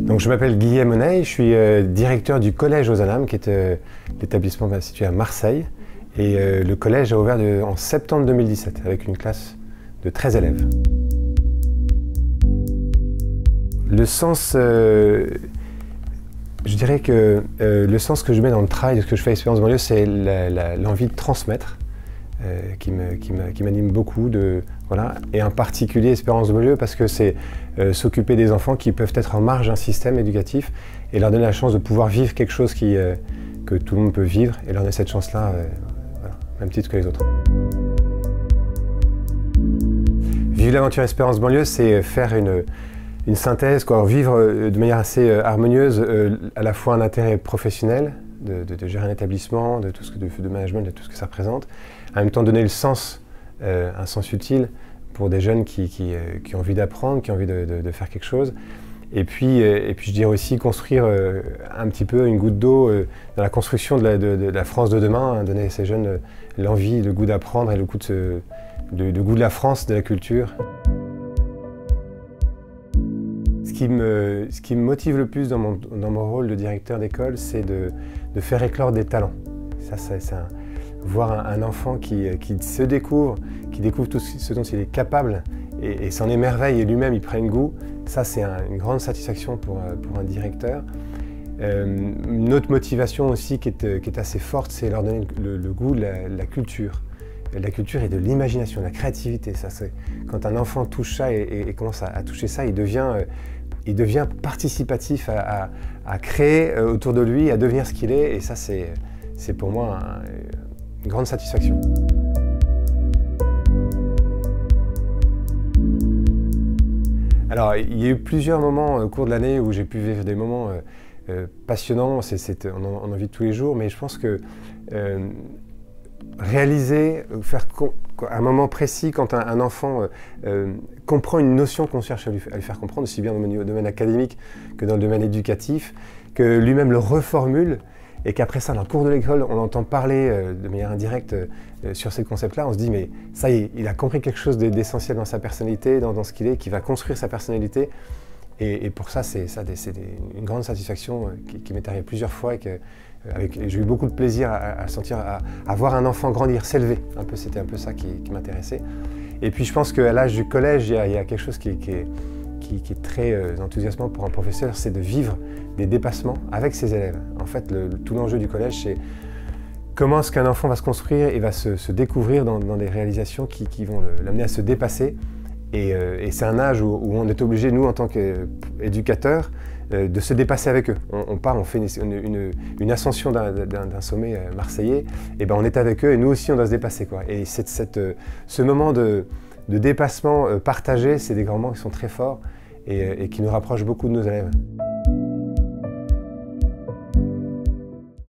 Donc, je m'appelle Guillaume Oneille, je suis directeur du collège Ozanam, qui est l'établissement situé à Marseille. Et le collège a ouvert en septembre 2017 avec une classe de 13 élèves. Le sens, je dirais que le sens que je mets dans le travail de ce que je fais à Espérance Banlieue, c'est l'envie de transmettre qui m'anime beaucoup. Voilà. Et en particulier Espérance Banlieue parce que c'est s'occuper des enfants qui peuvent être en marge d'un système éducatif et leur donner la chance de pouvoir vivre quelque chose que tout le monde peut vivre et leur donner cette chance-là, voilà, même titre que les autres. Vivre l'aventure Espérance Banlieue, c'est faire une synthèse, vivre de manière assez harmonieuse à la fois un intérêt professionnel, de gérer un établissement, de management, de tout ce que ça représente, en même temps donner le sens, un sens utile pour des jeunes qui ont envie d'apprendre, qui ont envie de faire quelque chose. Et puis je dirais aussi construire un petit peu une goutte d'eau dans la construction de la France de demain, donner à ces jeunes l'envie, le goût d'apprendre et le goût de la France, de la culture. Ce qui me motive le plus dans mon rôle de directeur d'école, c'est de faire éclore des talents. Ça, c'est voir un enfant qui se découvre, qui découvre tout ce dont il est capable et s'en émerveille et lui-même il prenne goût. Ça, c'est une grande satisfaction pour un directeur. Une autre motivation aussi qui est assez forte, c'est leur donner le goût de la culture. La culture et de l'imagination, de la créativité. Ça, quand un enfant touche ça et commence à toucher ça, il devient participatif à créer autour de lui, à devenir ce qu'il est. Et ça, c'est pour moi une grande satisfaction. Alors, il y a eu plusieurs moments au cours de l'année où j'ai pu vivre des moments passionnants. On en vit tous les jours, mais je pense que réaliser, faire un moment précis quand un enfant comprend une notion qu'on cherche à lui faire comprendre, aussi bien dans le domaine académique que dans le domaine éducatif, que lui-même le reformule et qu'après ça, dans le cours de l'école, on entend parler de manière indirecte sur ces concepts-là, on se dit mais ça y est, il a compris quelque chose d'essentiel dans sa personnalité, dans ce qu'il est, qui va construire sa personnalité. Et pour ça, c'est une grande satisfaction qui m'est arrivée plusieurs fois et j'ai eu beaucoup de plaisir à voir un enfant grandir, s'élever. C'était un peu ça qui m'intéressait. Et puis je pense qu'à l'âge du collège, il y a quelque chose qui est très enthousiasmant pour un professeur, c'est de vivre des dépassements avec ses élèves. En fait, tout l'enjeu du collège, c'est comment est-ce qu'un enfant va se construire et va se découvrir dans des réalisations qui vont l'amener à se dépasser. Et c'est un âge où on est obligé, nous, en tant qu'éducateurs, de se dépasser avec eux. On fait une ascension d'un sommet marseillais, et ben on est avec eux et nous aussi on doit se dépasser, quoi. Et ce moment de dépassement partagé, c'est des grands moments qui sont très forts et qui nous rapprochent beaucoup de nos élèves.